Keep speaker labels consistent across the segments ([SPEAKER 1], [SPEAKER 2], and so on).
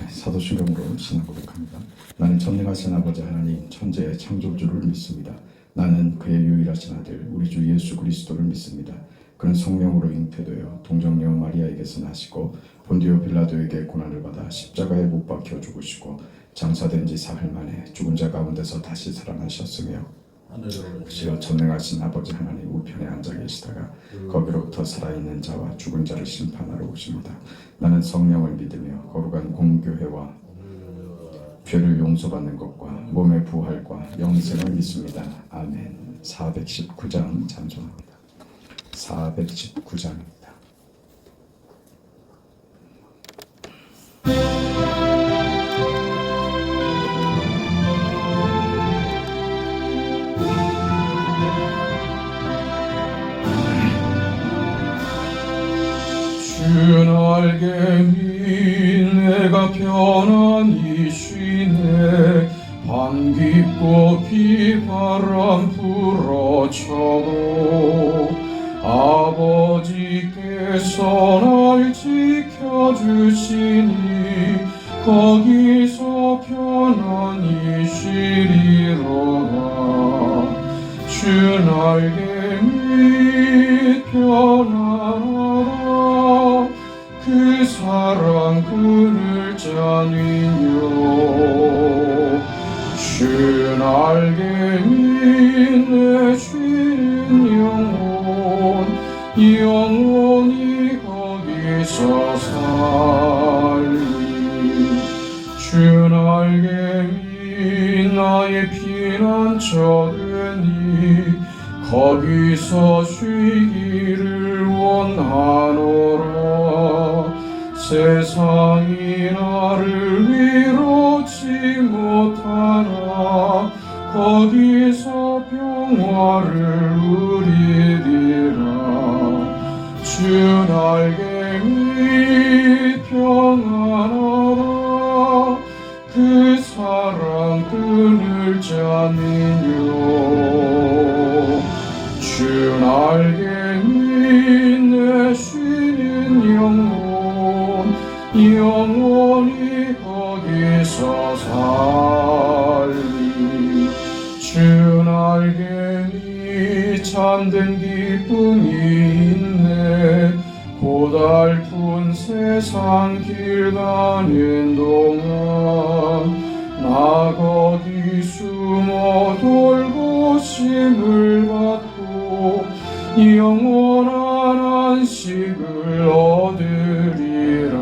[SPEAKER 1] 사도신경으로 신앙 고백합니다. 나는 전능하신 아버지 하나님 천지의 창조주를 믿습니다. 나는 그의 유일하신 아들 우리 주 예수 그리스도를 믿습니다. 그는 성령으로 잉태되어 동정녀 마리아에게서 나시고 본디오 빌라도에게 고난을 받아 십자가에 못 박혀 죽으시고 장사된 지 사흘 만에 죽은 자 가운데서 다시 살아나셨으며 그시어 전능하신 아버지 하나님 우편에 앉아 계시다가 거기로부터 살아있는 자와 죽은 자를 심판하러 오십니다. 나는 성령을 믿으며 거룩한 공교회와 죄를 용서받는 것과 몸의 부활과 영생을 믿습니다. 아멘. 419장 찬송합니다. 419장입니다.
[SPEAKER 2] 주 날개미 내가 편안히 쉬네 밤 깊고 비바람 불어쳐도 아버지께서 날 지켜주시니 거기서 편안히 쉬리로다. 주 날개미 편안하다. 그 사랑 그늘 자니요. 주 날개미 내 쉬는 영혼이 거기서 살리. 주 날개미 나의 피난처 되니 거기서 쉬기를 원하노라. 세상이 나를 위로치 못하나 거기서 평화를 누리리라. 주 날개미 평안하라. 그 사랑 그늘 자니요. 주 날개미 내 쉬는 영혼이 거기서 살리. 주 날개미 참된 기쁨이 있네. 고달픈 세상 길 가는 동안 나 거기 숨어 돌보심을 받고 영원한 안식을 얻으리라.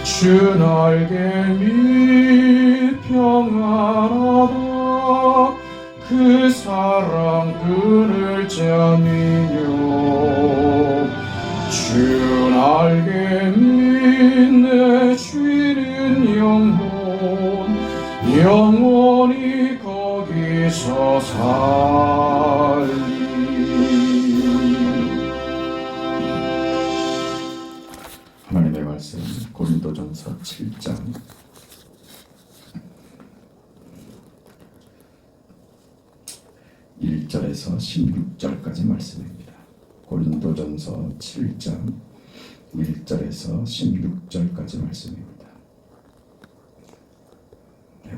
[SPEAKER 2] 주 날개미 평안하다. 그 사랑 그늘 자니요. 주 날개미 내 쉬는 영혼이 거기서 살리.
[SPEAKER 1] 하나님의 말씀 고린도전서 7장 1절에서 16절까지 말씀입니다. 고린도전서 7장 1절에서 16절까지 말씀입니다.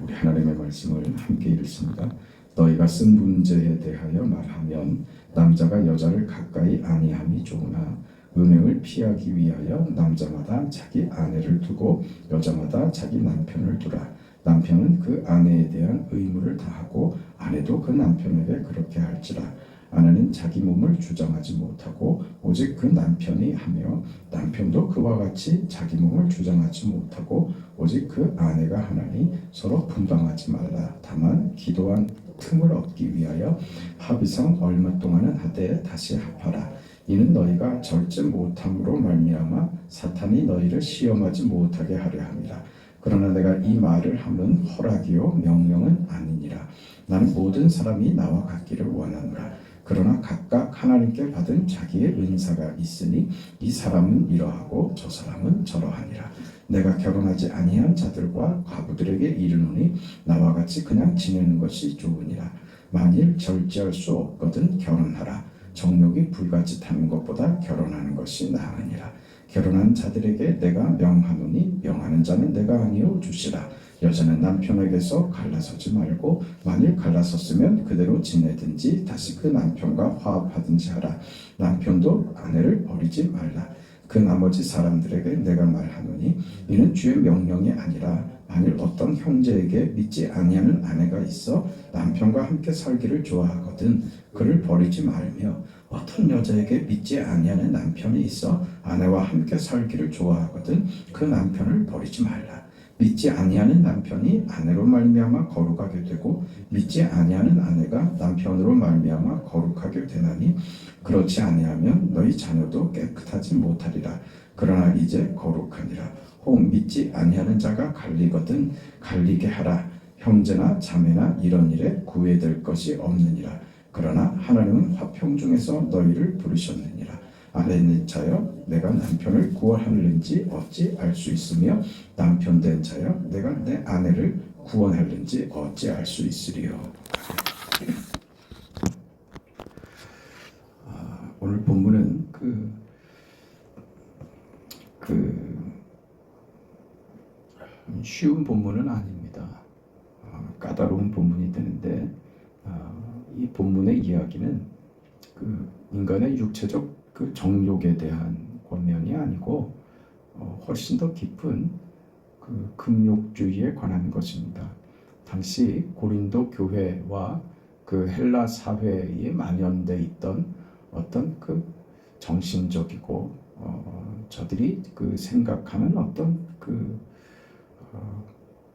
[SPEAKER 1] 우리 하나님의 말씀을 함께 읽습니다. 너희가 쓴 문제에 대하여 말하면 남자가 여자를 가까이 아니함이 좋으나 음행을 피하기 위하여 남자마다 자기 아내를 두고 여자마다 자기 남편을 두라. 남편은 그 아내에 대한 의무를 다하고 아내도 그 남편에게 그렇게 할지라. 아내는 자기 몸을 주장하지 못하고 오직 그 남편이 하며 남편도 그와 같이 자기 몸을 주장하지 못하고 오직 그 아내가 하나니 서로 분방하지 말라. 다만 기도한 틈을 얻기 위하여 합의상 얼마 동안은 하되 다시 합하라. 이는 너희가 절제 못함으로 말미암아 사탄이 너희를 시험하지 못하게 하려 함이라. 그러나 내가 이 말을 함은 허락이요 명령은 아니니라. 나는 모든 사람이 나와 같기를 원하노라. 그러나 각각 하나님께 받은 자기의 은사가 있으니 이 사람은 이러하고 저 사람은 저러하니라. 내가 결혼하지 아니한 자들과 과부들에게 이르노니 나와 같이 그냥 지내는 것이 좋으니라. 만일 절제할 수 없거든 결혼하라. 정욕이 불같이 타는 것보다 결혼하는 것이 나으니라. 결혼한 자들에게 내가 명하노니 명하는 자는 내가 아니요 주시라. 여자는 남편에게서 갈라서지 말고 만일 갈라섰으면 그대로 지내든지 다시 그 남편과 화합하든지 하라. 남편도 아내를 버리지 말라. 그 나머지 사람들에게 내가 말하노니 이는 주의 명령이 아니라 만일 어떤 형제에게 믿지 아니하는 아내가 있어 남편과 함께 살기를 좋아하거든 그를 버리지 말며 어떤 여자에게 믿지 아니하는 남편이 있어 아내와 함께 살기를 좋아하거든 그 남편을 버리지 말라. 믿지 아니하는 남편이 아내로 말미암아 거룩하게 되고 믿지 아니하는 아내가 남편으로 말미암아 거룩하게 되나니 그렇지 아니하면 너희 자녀도 깨끗하지 못하리라. 그러나 이제 거룩하니라. 혹 믿지 아니하는 자가 갈리거든 갈리게 하라. 형제나 자매나 이런 일에 구애될 것이 없느니라. 그러나 하나님은 화평 중에서 너희를 부르셨느니라. 아내 자여 내가 남편을 구원하는지 어찌 알 수 있으며 남편 된 자여 내가 내 아내를 구원하는지 어찌 알 수 있으리요. 오늘 본문은 쉬운 본문은 아닙니다. 까다로운 본문이 되는데 이 본문의 이야기는 인간의 육체적 정욕에 대한 권면이 아니고 훨씬 더 깊은 금욕주의에 관한 것입니다. 당시 고린도 교회와 헬라 사회에 만연돼 있던 어떤 정신적이고 저들이 생각하는 어떤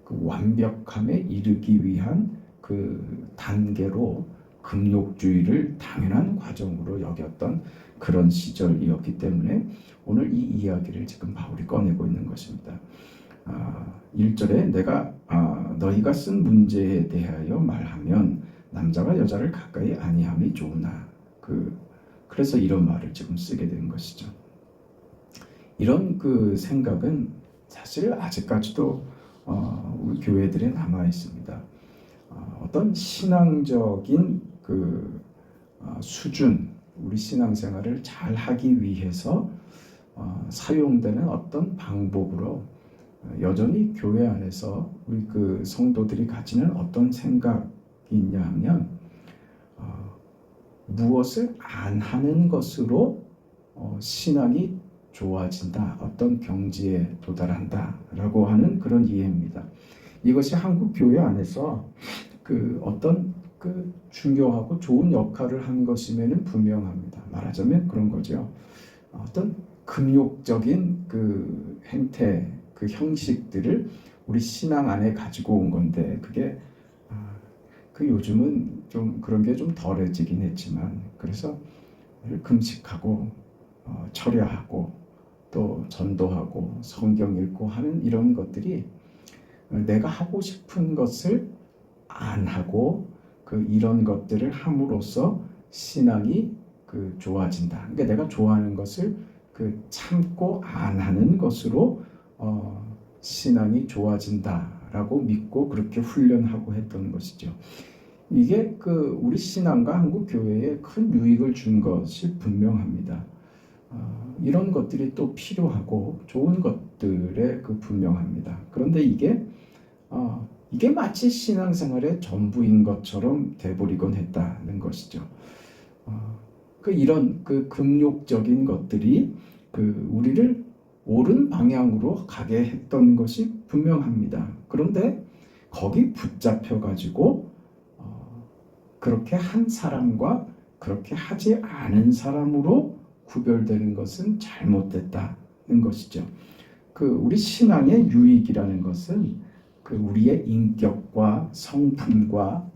[SPEAKER 1] 완벽함에 이르기 위한 단계로 금욕주의를 당연한 과정으로 여겼던 그런 시절이었기 때문에 오늘 이 이야기를 지금 바울이 꺼내고 있는 것입니다. 1절에 내가 너희가 쓴 문제에 대하여 말하면 남자가 여자를 가까이 아니함이 좋으나 그래서 이런 말을 지금 쓰게 된 것이죠. 이런 생각은 사실 아직까지도 우리 교회들에 남아 있습니다. 어떤 신앙적인 수준, 우리 신앙생활을 잘 하기 위해서 사용되는 어떤 방법으로 여전히 교회 안에서 우리 성도들이 가지는 어떤 생각이 있냐 하면 무엇을 안 하는 것으로 신앙이 좋아진다, 어떤 경지에 도달한다라고 하는 그런 이해입니다. 이것이 한국 교회 안에서 어떤 중요하고 좋은 역할을 한 것임에는 분명합니다. 말하자면 그런 거죠. 어떤 금욕적인 행태, 형식들을 우리 신앙 안에 가지고 온 건데 그게 요즘은 좀 그런 게 좀 덜해지긴 했지만 그래서 금식하고 철야하고 또 전도하고 성경 읽고 하는 이런 것들이 내가 하고 싶은 것을 안 하고 이런 것들을 함으로써 신앙이 좋아진다. 그러니까 내가 좋아하는 것을 참고 안 하는 것으로 신앙이 좋아진다라고 믿고 그렇게 훈련하고 했던 것이죠. 이게 우리 신앙과 한국 교회에 큰 유익을 준 것이 분명합니다. 이런 것들이 또 필요하고 좋은 것들에 분명합니다. 그런데 이게 마치 신앙생활의 전부인 것처럼 돼버리곤 했다는 것이죠. 이런 금욕적인 것들이 우리를 옳은 방향으로 가게 했던 것이 분명합니다. 그런데 거기 붙잡혀가지고 그렇게 한 사람과 그렇게 하지 않은 사람으로 구별되는 것은 잘못됐다는 것이죠. 우리 신앙의 유익이라는 것은 우리의 인격과 성품과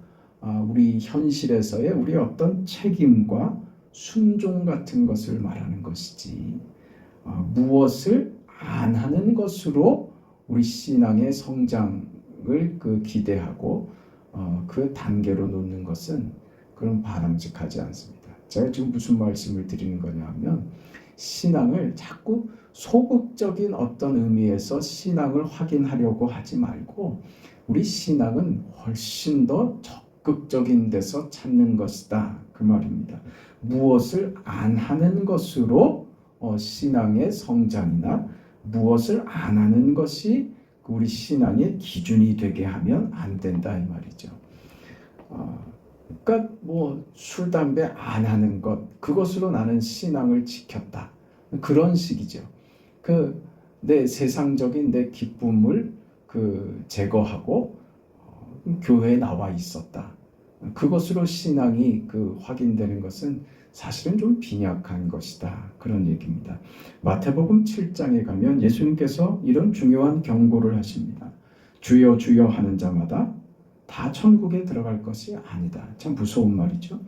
[SPEAKER 1] 우리 현실에서의 우리 어떤 책임과 순종 같은 것을 말하는 것이지 무엇을 안 하는 것으로 우리 신앙의 성장을 기대하고 그 단계로 놓는 것은 그런 바람직하지 않습니다. 제가 지금 무슨 말씀을 드리는 거냐 하면 신앙을 자꾸 소극적인 어떤 의미에서 신앙을 확인하려고 하지 말고 우리 신앙은 훨씬 더 적극적인 데서 찾는 것이다 그 말입니다. 무엇을 안 하는 것으로 신앙의 성장이나 무엇을 안 하는 것이 우리 신앙의 기준이 되게 하면 안 된다 이 말이죠. 그러니까 뭐 술, 담배 안 하는 것 그것으로 나는 신앙을 지켰다 그런 식이죠. 내 세상적인 내 기쁨을 제거하고 교회에 나와 있었다. 그것으로 신앙이 확인되는 것은 사실은 좀 빈약한 것이다. 그런 얘기입니다. 마태복음 7장에 가면 예수님께서 이런 중요한 경고를 하십니다. 주여 주여 하는 자마다 다 천국에 들어갈 것이 아니다. 참 무서운 말이죠.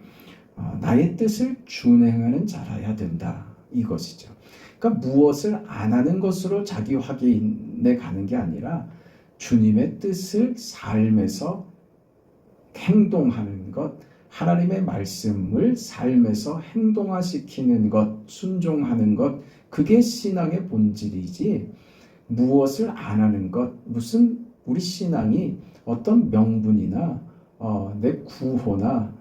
[SPEAKER 1] 나의 뜻을 준행하는 자라야 된다. 이것이죠. 그러니까 무엇을 안 하는 것으로 자기 확인에 가는 게 아니라 주님의 뜻을 삶에서 행동하는 것, 하나님의 말씀을 삶에서 행동화시키는 것, 순종하는 것, 그게 신앙의 본질이지 무엇을 안 하는 것, 무슨 우리 신앙이 어떤 명분이나 내 구호나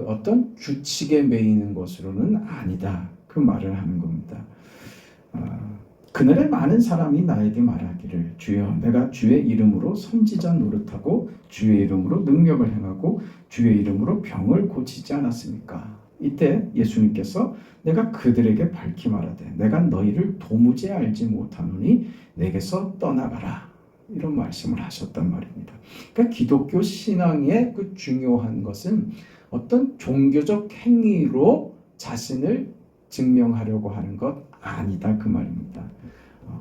[SPEAKER 1] 어떤 규칙에 매이는 것으로는 아니다. 그 말을 하는 겁니다. 그날에 많은 사람이 나에게 말하기를 주여 내가 주의 이름으로 선지자 노릇하고 주의 이름으로 능력을 행하고 주의 이름으로 병을 고치지 않았습니까? 이때 예수님께서 내가 그들에게 밝히 말하되 내가 너희를 도무지 알지 못하노니 내게서 떠나가라 이런 말씀을 하셨단 말입니다. 그러니까 기독교 신앙의 중요한 것은 어떤 종교적 행위로 자신을 증명하려고 하는 것 아니다 그 말입니다.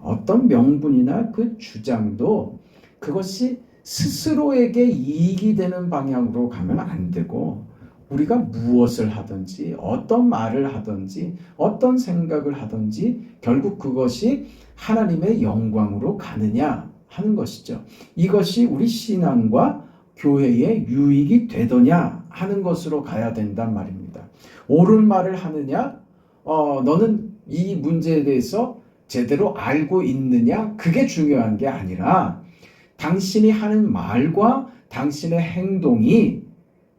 [SPEAKER 1] 어떤 명분이나 주장도 그것이 스스로에게 이익이 되는 방향으로 가면 안 되고 우리가 무엇을 하든지 어떤 말을 하든지 어떤 생각을 하든지 결국 그것이 하나님의 영광으로 가느냐 하는 것이죠. 이것이 우리 신앙과 교회의 유익이 되더냐 하는 것으로 가야 된단 말입니다. 옳은 말을 하느냐 너는 이 문제에 대해서 제대로 알고 있느냐 그게 중요한 게 아니라 당신이 하는 말과 당신의 행동이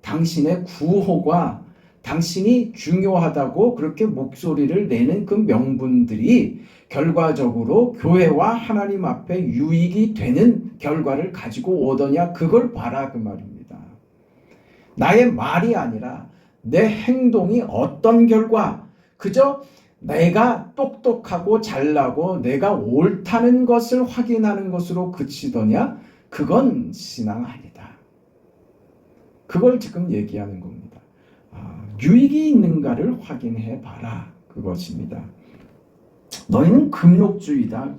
[SPEAKER 1] 당신의 구호가 당신이 중요하다고 그렇게 목소리를 내는 그 명분들이 결과적으로 교회와 하나님 앞에 유익이 되는 결과를 가지고 오더냐 그걸 봐라 그 말입니다. 나의 말이 아니라 내 행동이 어떤 결과 그저 내가 똑똑하고 잘나고 내가 옳다는 것을 확인하는 것으로 그치더냐? 그건 신앙 아니다. 그걸 지금 얘기하는 겁니다. 유익이 있는가를 확인해 봐라. 그것입니다. 너희는 금욕주의다.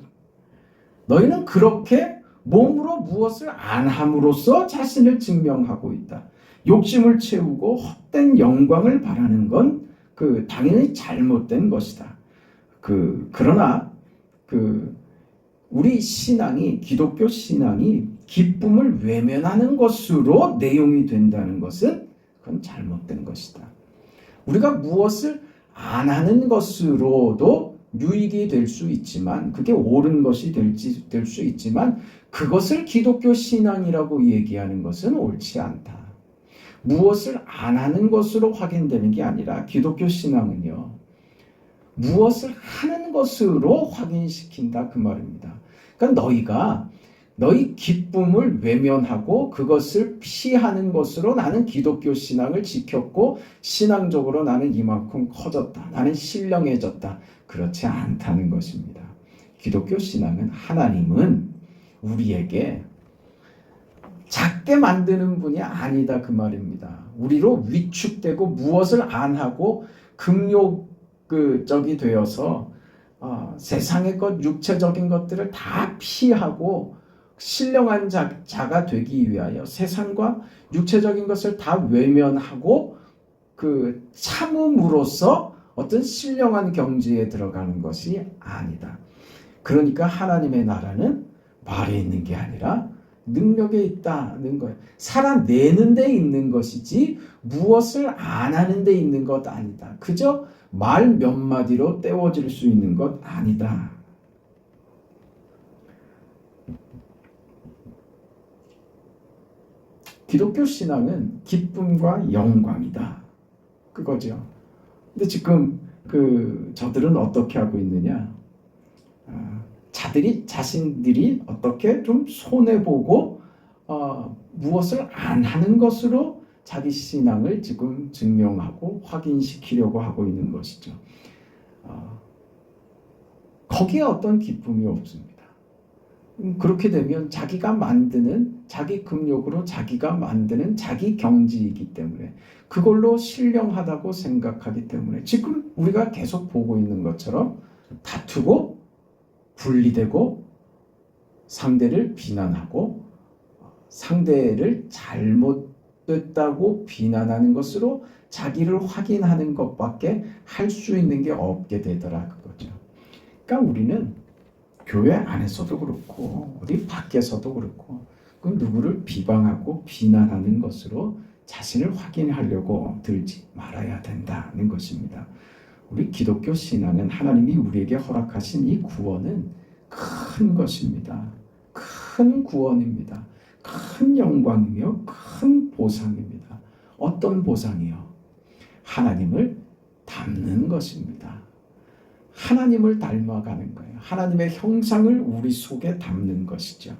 [SPEAKER 1] 너희는 그렇게 몸으로 무엇을 안 함으로써 자신을 증명하고 있다. 욕심을 채우고 헛된 영광을 바라는 건 당연히 잘못된 것이다. 그러나 우리 신앙이 기독교 신앙이 기쁨을 외면하는 것으로 내용이 된다는 것은 그건 잘못된 것이다. 우리가 무엇을 안 하는 것으로도 유익이 될 수 있지만 그게 옳은 것이 될 수 있지만 그것을 기독교 신앙이라고 얘기하는 것은 옳지 않다. 무엇을 안 하는 것으로 확인되는 게 아니라 기독교 신앙은요. 무엇을 하는 것으로 확인시킨다 그 말입니다. 그러니까 너희가 너희 기쁨을 외면하고 그것을 피하는 것으로 나는 기독교 신앙을 지켰고 신앙적으로 나는 이만큼 커졌다. 나는 신령해졌다. 그렇지 않다는 것입니다. 기독교 신앙은 하나님은 우리에게 작게 만드는 분이 아니다 그 말입니다. 우리로 위축되고 무엇을 안 하고 금욕적이 되어서 세상의 것 육체적인 것들을 다 피하고 신령한 자가 되기 위하여 세상과 육체적인 것을 다 외면하고 참음으로써 어떤 신령한 경지에 들어가는 것이 아니다. 그러니까 하나님의 나라는 말에 있는 게 아니라 능력에 있다는 거예요. 살아내는 데 있는 것이지 무엇을 안 하는 데 있는 것 아니다. 그저 말 몇 마디로 때워질 수 있는 것 아니다. 기독교 신앙은 기쁨과 영광이다. 그거죠. 근데 지금 저들은 어떻게 하고 있느냐? 자신들이 어떻게 좀 손해보고 무엇을 안 하는 것으로 자기 신앙을 지금 증명하고 확인시키려고 하고 있는 것이죠. 거기에 어떤 기쁨이 없습니다. 그렇게 되면 자기가 만드는 자기 금욕으로 자기가 만드는 자기 경지이기 때문에 그걸로 신령하다고 생각하기 때문에 지금 우리가 계속 보고 있는 것처럼 다투고 분리되고 상대를 비난하고 상대를 잘못됐다고 비난하는 것으로 자기를 확인하는 것밖에 할 수 있는 게 없게 되더라 그거죠. 그러니까 우리는 교회 안에서도 그렇고 어디 밖에서도 그렇고 그 누구를 비방하고 비난하는 것으로 자신을 확인하려고 들지 말아야 된다는 것입니다. 우리 기독교 신앙은 하나님이 우리에게 허락하신 이 구원은 큰 것입니다. 큰 구원입니다. 큰 영광이며 큰 보상입니다. 어떤 보상이요? 하나님을 닮는 것입니다. 하나님을 닮아가는 거예요. 하나님의 형상을 우리 속에 담는 것이죠.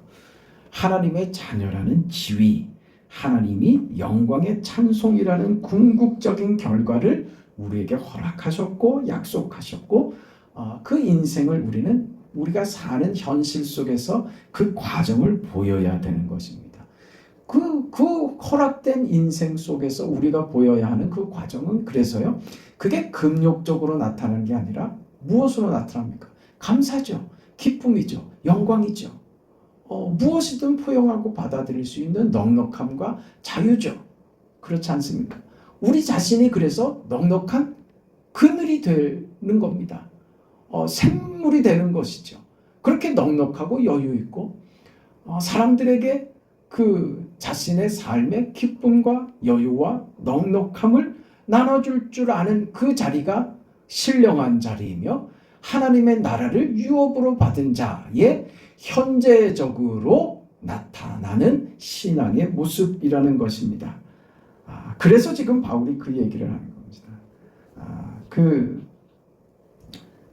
[SPEAKER 1] 하나님의 자녀라는 지위, 하나님이 영광의 찬송이라는 궁극적인 결과를 우리에게 허락하셨고 약속하셨고 그 인생을 우리가 사는 현실 속에서 그 과정을 보여야 되는 것입니다. 그 허락된 인생 속에서 우리가 보여야 하는 그 과정은 그래서요. 그게 금욕적으로 나타나는 게 아니라 무엇으로 나타납니까? 감사죠. 기쁨이죠. 영광이죠. 무엇이든 포용하고 받아들일 수 있는 넉넉함과 자유죠. 그렇지 않습니까? 우리 자신이 그래서 넉넉한 그늘이 되는 겁니다. 샘물이 되는 것이죠. 그렇게 넉넉하고 여유 있고 사람들에게 그 자신의 삶의 기쁨과 여유와 넉넉함을 나눠줄 줄 아는 그 자리가 신령한 자리이며 하나님의 나라를 유업으로 받은 자의 현재적으로 나타나는 신앙의 모습이라는 것입니다. 그래서 지금 바울이 그 얘기를 하는 겁니다.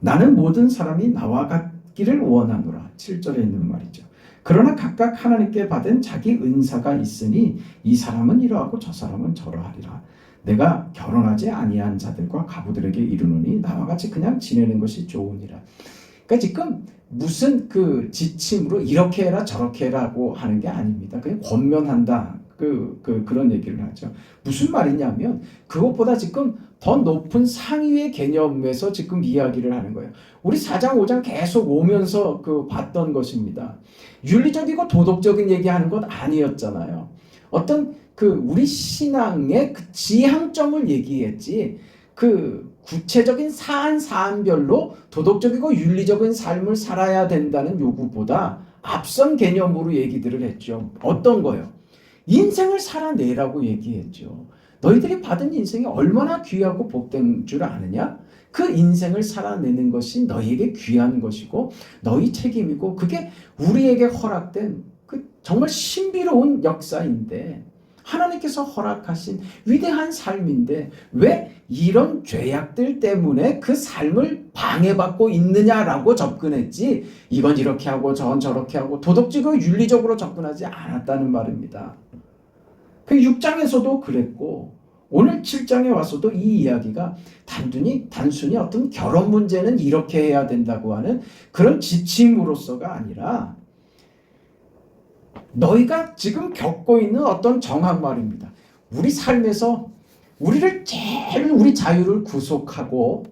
[SPEAKER 1] 나는 모든 사람이 나와 같기를 원하노라. 7절에 있는 말이죠. 그러나 각각 하나님께 받은 자기 은사가 있으니 이 사람은 이러하고 저 사람은 저러하리라. 내가 결혼하지 아니한 자들과 가부들에게 이르노니 나와 같이 그냥 지내는 것이 좋으니라. 그러니까 지금 무슨 지침으로 이렇게 해라 저렇게 해라고 하는 게 아닙니다. 그냥 권면한다. 그런 얘기를 하죠. 무슨 말이냐면 그것보다 지금 더 높은 상위의 개념에서 지금 이야기를 하는 거예요. 우리 4장 5장 계속 오면서 봤던 것입니다. 윤리적이고 도덕적인 얘기하는 것 아니었잖아요. 어떤 우리 신앙의 지향점을 얘기했지 구체적인 사안별로 도덕적이고 윤리적인 삶을 살아야 된다는 요구보다 앞선 개념으로 얘기들을 했죠. 어떤 거요? 인생을 살아내라고 얘기했죠. 너희들이 받은 인생이 얼마나 귀하고 복된 줄 아느냐? 그 인생을 살아내는 것이 너희에게 귀한 것이고 너희 책임이고 그게 우리에게 허락된 정말 신비로운 역사인데 하나님께서 허락하신 위대한 삶인데 왜 이런 죄악들 때문에 그 삶을 방해받고 있느냐라고 접근했지 이건 이렇게 하고 저건 저렇게 하고 도덕적이고 윤리적으로 접근하지 않았다는 말입니다. 그 6장에서도 그랬고 오늘 7장에 와서도 이 이야기가 단순히 어떤 결혼 문제는 이렇게 해야 된다고 하는 그런 지침으로서가 아니라 너희가 지금 겪고 있는 어떤 정황 말입니다. 우리 삶에서 우리를 제일 우리 자유를 구속하고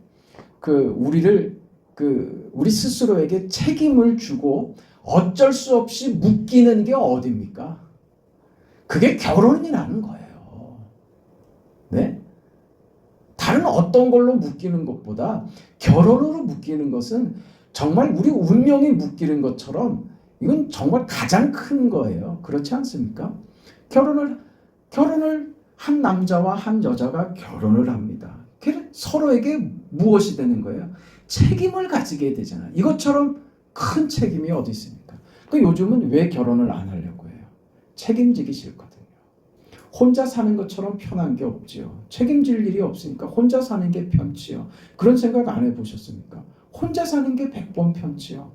[SPEAKER 1] 우리 스스로에게 책임을 주고 어쩔 수 없이 묶이는 게 어디입니까? 그게 결혼이라는 거예요. 네? 다른 어떤 걸로 묶이는 것보다 결혼으로 묶이는 것은 정말 우리 운명이 묶이는 것처럼 이건 정말 가장 큰 거예요. 그렇지 않습니까? 결혼을 한 남자와 한 여자가 결혼을 합니다. 서로에게 무엇이 되는 거예요? 책임을 가지게 되잖아요. 이것처럼 큰 책임이 어디 있습니까? 요즘은 왜 결혼을 안 하려고 해요? 책임지기 싫거든요. 혼자 사는 것처럼 편한 게 없지요. 책임질 일이 없으니까 혼자 사는 게 편지요. 그런 생각 안 해보셨습니까? 혼자 사는 게 100번 편지요.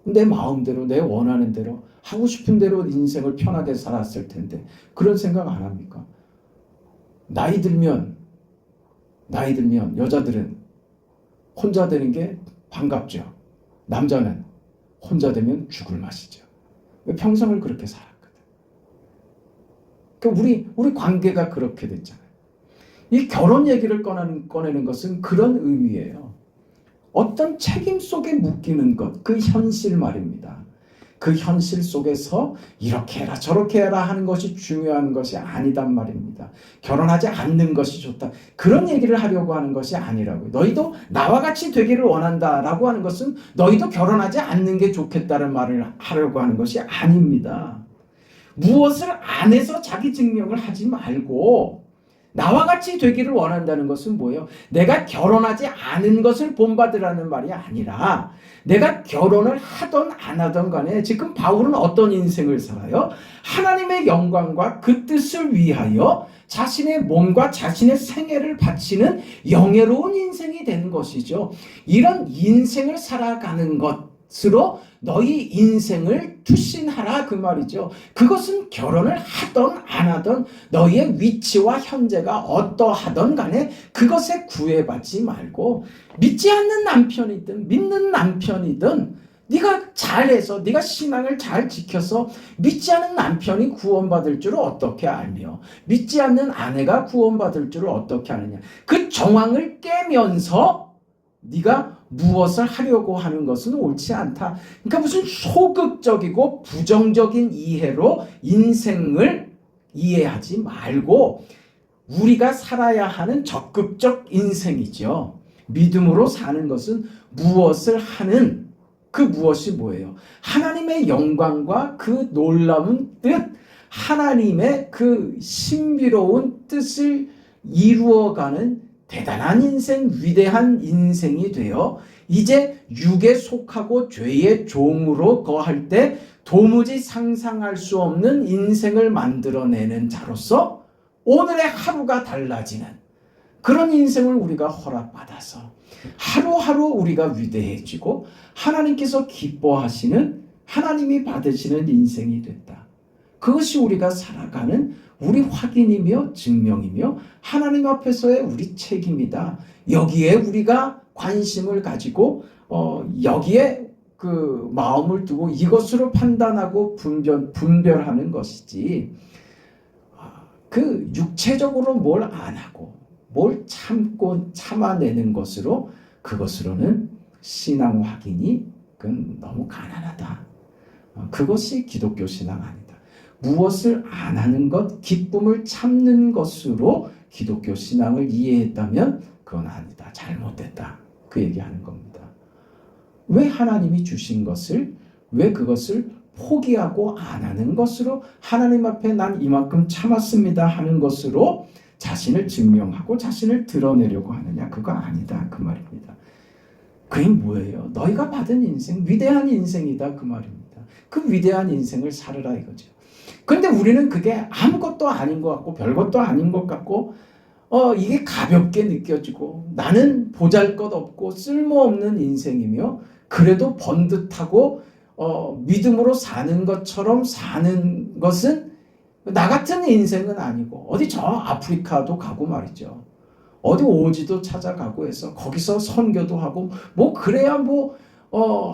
[SPEAKER 1] 내 마음대로 내 원하는 대로 하고 싶은 대로 인생을 편하게 살았을 텐데 그런 생각 안 합니까? 나이 들면 여자들은 혼자 되는 게 반갑죠. 남자는 혼자 되면 죽을 맛이죠. 평생을 그렇게 살았거든. 그러니까 우리 관계가 그렇게 됐잖아요. 이 결혼 얘기를 꺼내는 것은 그런 의미예요. 어떤 책임 속에 묶이는 것, 그 현실 말입니다. 그 현실 속에서 이렇게 해라 저렇게 해라 하는 것이 중요한 것이 아니단 말입니다. 결혼하지 않는 것이 좋다. 그런 얘기를 하려고 하는 것이 아니라고요. 너희도 나와 같이 되기를 원한다라고 하는 것은 너희도 결혼하지 않는 게 좋겠다는 말을 하려고 하는 것이 아닙니다. 무엇을 안 해서 자기 증명을 하지 말고 나와 같이 되기를 원한다는 것은 뭐예요? 내가 결혼하지 않은 것을 본받으라는 말이 아니라 내가 결혼을 하던 안 하던 간에 지금 바울은 어떤 인생을 살아요? 하나님의 영광과 그 뜻을 위하여 자신의 몸과 자신의 생애를 바치는 영예로운 인생이 되는 것이죠. 이런 인생을 살아가는 것으로 너희 인생을 투신하라 그 말이죠. 그것은 결혼을 하던 안 하던 너희의 위치와 현재가 어떠하던 간에 그것에 구애받지 말고 믿지 않는 남편이든 믿는 남편이든 네가 잘해서 네가 신앙을 잘 지켜서 믿지 않는 남편이 구원받을 줄을 어떻게 알며 믿지 않는 아내가 구원받을 줄을 어떻게 아느냐. 그 정황을 깨면서 네가 무엇을 하려고 하는 것은 옳지 않다. 그러니까 무슨 소극적이고 부정적인 이해로 인생을 이해하지 말고 우리가 살아야 하는 적극적 인생이죠. 믿음으로 사는 것은 무엇을 하는 그 무엇이 뭐예요? 하나님의 영광과 그 놀라운 뜻, 하나님의 그 신비로운 뜻을 이루어가는 대단한 인생, 위대한 인생이 되어 이제 육에 속하고 죄의 종으로 거할 때 도무지 상상할 수 없는 인생을 만들어내는 자로서 오늘의 하루가 달라지는 그런 인생을 우리가 허락받아서 하루하루 우리가 위대해지고 하나님께서 기뻐하시는 하나님이 받으시는 인생이 됐다. 그것이 우리가 살아가는 우리 확인이며 증명이며 하나님 앞에서의 우리 책임이다. 여기에 우리가 관심을 가지고 여기에 그 마음을 두고 이것으로 판단하고 분별하는 것이지 그 육체적으로 뭘 안 하고 뭘 참고 참아내는 것으로 그것으로는 신앙 확인이 그건 너무 가난하다. 그것이 기독교 신앙 아니다. 무엇을 안 하는 것, 기쁨을 참는 것으로 기독교 신앙을 이해했다면 그건 아니다. 잘못됐다. 그 얘기하는 겁니다. 왜 하나님이 주신 것을, 왜 그것을 포기하고 안 하는 것으로 하나님 앞에 난 이만큼 참았습니다 하는 것으로 자신을 증명하고 자신을 드러내려고 하느냐. 그거 아니다. 그 말입니다. 그게 뭐예요? 너희가 받은 인생, 위대한 인생이다. 그 말입니다. 그 위대한 인생을 살으라 이거죠. 그런데 우리는 그게 아무것도 아닌 것 같고 별것도 아닌 것 같고 이게 가볍게 느껴지고 나는 보잘것없고 쓸모없는 인생이며 그래도 번듯하고 믿음으로 사는 것처럼 사는 것은 나 같은 인생은 아니고 어디 저 아프리카도 가고 말이죠. 어디 오지도 찾아가고 해서 거기서 선교도 하고 뭐 그래야 뭐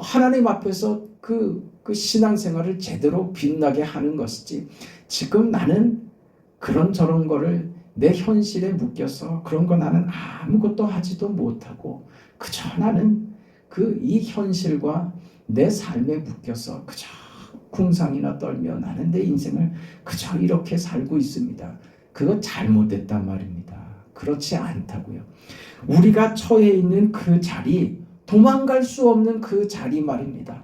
[SPEAKER 1] 하나님 앞에서 그 신앙생활을 제대로 빛나게 하는 것이지 지금 나는 그런 저런 거를 내 현실에 묶여서 그런 거 나는 아무것도 하지도 못하고 그저 나는 이 현실과 내 삶에 묶여서 그저 궁상이나 떨며 나는 내 인생을 그저 이렇게 살고 있습니다. 그거 잘못됐단 말입니다. 그렇지 않다고요. 우리가 처해 있는 그 자리, 도망갈 수 없는 그 자리 말입니다.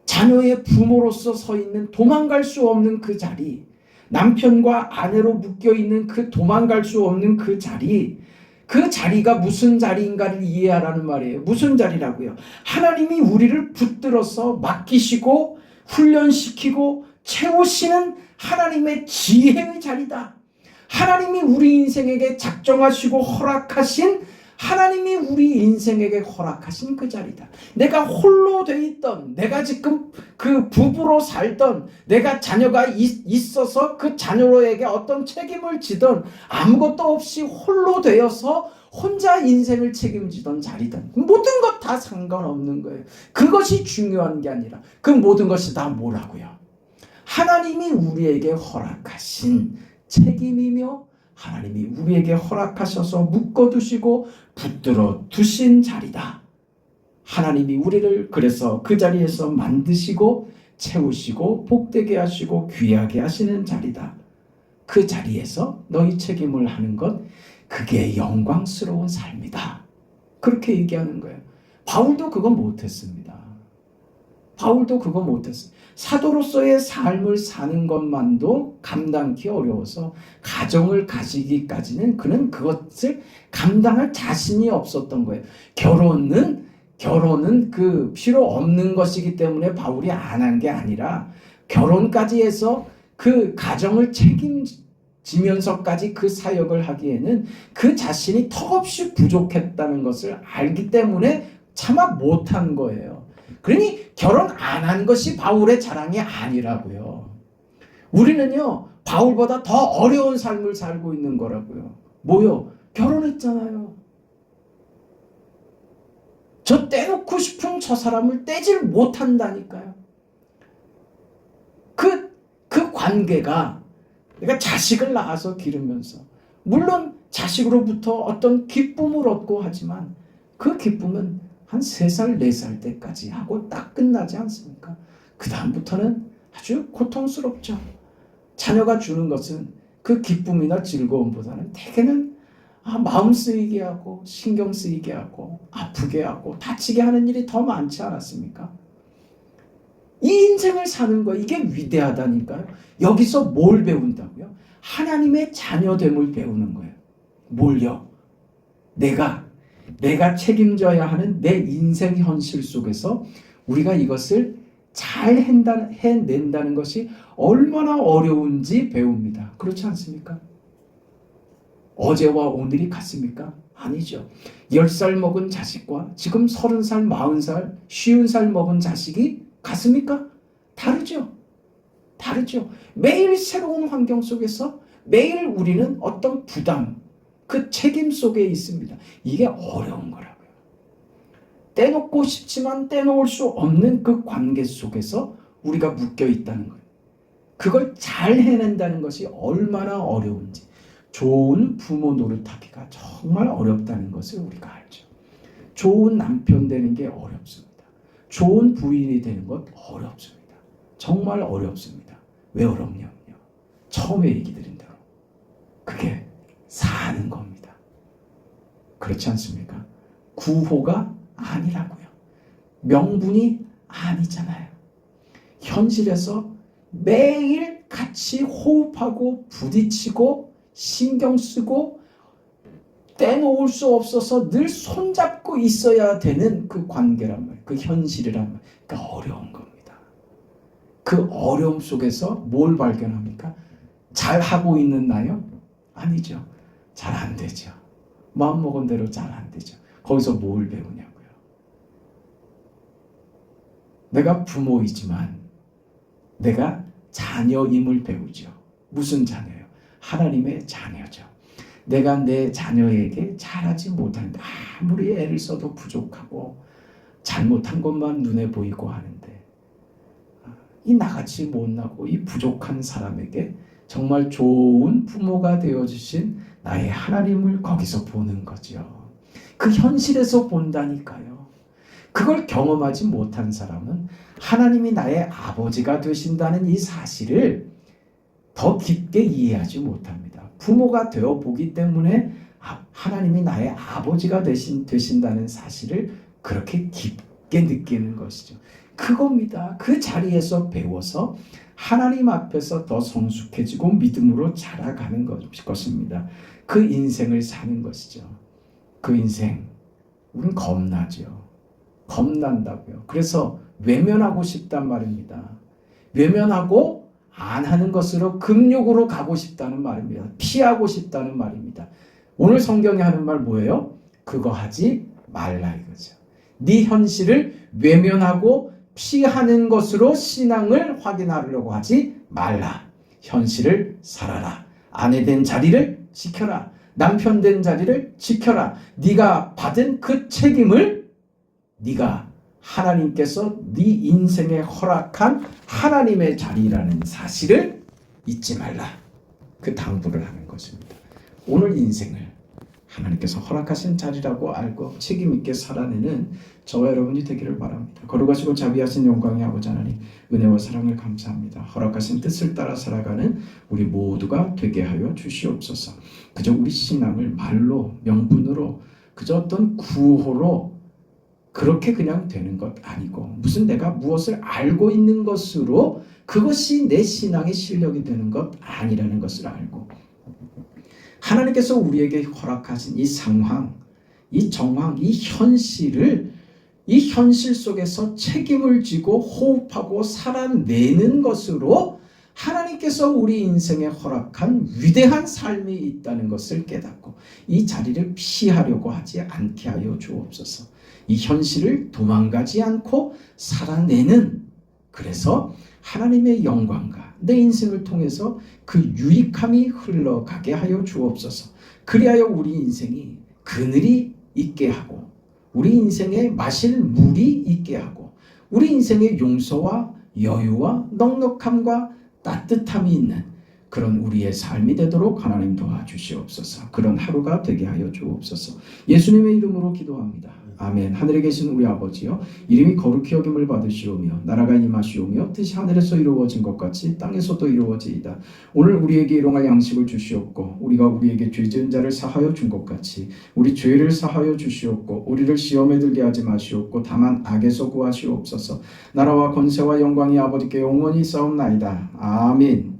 [SPEAKER 1] 자녀의 부모로서 서 있는 도망갈 수 없는 그 자리, 남편과 아내로 묶여 있는 그 도망갈 수 없는 그 자리, 그 자리가 무슨 자리인가를 이해하라는 말이에요. 무슨 자리라고요? 하나님이 우리를 붙들어서 맡기시고 훈련시키고 채우시는 하나님의 지혜의 자리다. 하나님이 우리 인생에게 작정하시고 허락하신, 하나님이 우리 인생에게 허락하신 그 자리다. 내가 홀로 돼 있던, 내가 지금 그 부부로 살던, 내가 자녀가 있어서 그 자녀에게 어떤 책임을 지던, 아무것도 없이 홀로 되어서 혼자 인생을 책임지던 자리든, 모든 것 다 상관없는 거예요. 그것이 중요한 게 아니라 그 모든 것이 다 뭐라고요? 하나님이 우리에게 허락하신 책임이며, 하나님이 우리에게 허락하셔서 묶어두시고 붙들어 두신 자리다. 하나님이 우리를 그래서 그 자리에서 만드시고 채우시고 복되게 하시고 귀하게 하시는 자리다. 그 자리에서 너희 책임을 하는 것, 그게 영광스러운 삶이다. 그렇게 얘기하는 거예요. 바울도 그거 못했습니다. 바울도 그거 못했어요. 사도로서의 삶을 사는 것만도 감당하기 어려워서 가정을 가지기까지는 그는 그것을 감당할 자신이 없었던 거예요. 결혼은 그 필요 없는 것이기 때문에 바울이 안 한 게 아니라, 결혼까지 해서 그 가정을 책임지면서까지 그 사역을 하기에는 그 자신이 턱없이 부족했다는 것을 알기 때문에 차마 못한 거예요. 그러니 결혼 안 한 것이 바울의 자랑이 아니라고요. 우리는요, 바울보다 더 어려운 삶을 살고 있는 거라고요. 뭐요? 결혼했잖아요. 저 떼놓고 싶은 저 사람을 떼질 못한다니까요. 그 관계가, 그러니까 자식을 낳아서 기르면서, 물론 자식으로부터 어떤 기쁨을 얻고 하지만 그 기쁨은 한 3살, 4살 때까지 하고 딱 끝나지 않습니까? 그 다음부터는 아주 고통스럽죠. 자녀가 주는 것은 그 기쁨이나 즐거움보다는 대개는 마음 쓰이게 하고 신경 쓰이게 하고 아프게 하고 다치게 하는 일이 더 많지 않았습니까? 이 인생을 사는 거, 이게 위대하다니까요. 여기서 뭘 배운다고요? 하나님의 자녀됨을 배우는 거예요. 뭘요? 내가 책임져야 하는 내 인생 현실 속에서 우리가 이것을 잘 해낸다는 것이 얼마나 어려운지 배웁니다. 그렇지 않습니까? 어제와 오늘이 같습니까? 아니죠. 10살 먹은 자식과 지금 30살, 40살, 50살 먹은 자식이 같습니까? 다르죠. 매일 새로운 환경 속에서 매일 우리는 어떤 부담, 그 책임 속에 있습니다. 이게 어려운 거라고요. 떼놓고 싶지만 떼놓을 수 없는 그 관계 속에서 우리가 묶여 있다는 거예요. 그걸 잘 해낸다는 것이 얼마나 어려운지, 좋은 부모 노릇하기가 정말 어렵다는 것을 우리가 알죠. 좋은 남편 되는 게 어렵습니다. 좋은 부인이 되는 것 어렵습니다. 정말 어렵습니다. 왜 어렵냐면요, 처음에 얘기 드린 대로 그게 사는 겁니다. 그렇지 않습니까? 구호가 아니라고요. 명분이 아니잖아요. 현실에서 매일 같이 호흡하고 부딪히고 신경 쓰고 떼놓을 수 없어서 늘 손잡고 있어야 되는 그 관계란 말이에요. 그 현실이란 말이에요. 그러니까 어려운 겁니다. 그 어려움 속에서 뭘 발견합니까? 잘하고 있는 나요? 아니죠. 잘 안 되죠. 마음먹은 대로 잘 안 되죠. 거기서 뭘 배우냐고요. 내가 부모이지만 내가 자녀임을 배우죠. 무슨 자녀요? 하나님의 자녀죠. 내가 내 자녀에게 잘하지 못하는데, 아무리 애를 써도 부족하고 잘못한 것만 눈에 보이고 하는데, 이 나같이 못나고 이 부족한 사람에게 정말 좋은 부모가 되어주신 나의 하나님을 거기서 보는 거죠. 그 현실에서 본다니까요. 그걸 경험하지 못한 사람은 하나님이 나의 아버지가 되신다는 이 사실을 더 깊게 이해하지 못합니다. 부모가 되어 보기 때문에 하나님이 나의 아버지가 되신다는 사실을 그렇게 깊게 느끼는 것이죠. 그겁니다. 그 자리에서 배워서 하나님 앞에서 더 성숙해지고 믿음으로 자라가는 것입니다. 그 인생을 사는 것이죠. 그 인생, 우린 겁나죠. 겁난다고요. 그래서 외면하고 싶단 말입니다. 외면하고
[SPEAKER 3] 안 하는 것으로 금욕으로 가고 싶다는 말입니다. 피하고 싶다는 말입니다. 오늘 성경이 하는 말 뭐예요? 그거 하지 말라 이거죠. 네 현실을 외면하고 피하는 것으로 신앙을 확인하려고 하지 말라. 현실을 살아라. 아내 된 자리를 지켜라. 남편 된 자리를 지켜라. 네가 받은 그 책임을 네가 하나님께서 네 인생에 허락한 하나님의 자리라는 사실을 잊지 말라. 그 당부를 하는 것입니다. 오늘 인생을 하나님께서 허락하신 자리라고 알고 책임 있게 살아내는 저와 여러분이 되기를 바랍니다. 거룩하시고 자비하신 영광의 아버지 하나님, 은혜와 사랑을 감사합니다. 허락하신 뜻을 따라 살아가는 우리 모두가 되게 하여 주시옵소서. 그저 우리 신앙을 말로 명분으로 그저 어떤 구호로 그렇게 그냥 되는 것 아니고 무슨 내가 무엇을 알고 있는 것으로 그것이 내 신앙의 실력이 되는 것 아니라는 것을 알고 하나님께서 우리에게 허락하신 이 상황, 이 정황, 이 현실을 이 현실 속에서 책임을 지고 호흡하고 살아내는 것으로 하나님께서 우리 인생에 허락한 위대한 삶이 있다는 것을 깨닫고 이 자리를 피하려고 하지 않게 하여 주옵소서. 이 현실을 도망가지 않고 살아내는, 그래서 하나님의 영광과 내 인생을 통해서 그 유익함이 흘러가게 하여 주옵소서. 그리하여 우리 인생이 그늘이 있게 하고 우리 인생에 마실 물이 있게 하고 우리 인생에 용서와 여유와 넉넉함과 따뜻함이 있는 그런 우리의 삶이 되도록 하나님 도와주시옵소서. 그런 하루가 되게 하여 주옵소서. 예수님의 이름으로 기도합니다. 아멘. 하늘에 계신 우리 아버지여, 이름이 거룩히 여김을 받으시오며 나라가 임하시오며 뜻이 하늘에서 이루어진 것 같이 땅에서도 이루어지이다. 오늘 우리에게 일용할 양식을 주시옵고 우리가 우리에게 죄 지은 자를 사하여 준 것 같이 우리 죄를 사하여 주시옵고 우리를 시험에 들게 하지 마시옵고 다만 악에서 구하시옵소서. 나라와 권세와 영광이 아버지께 영원히 있사옵나이다. 아멘.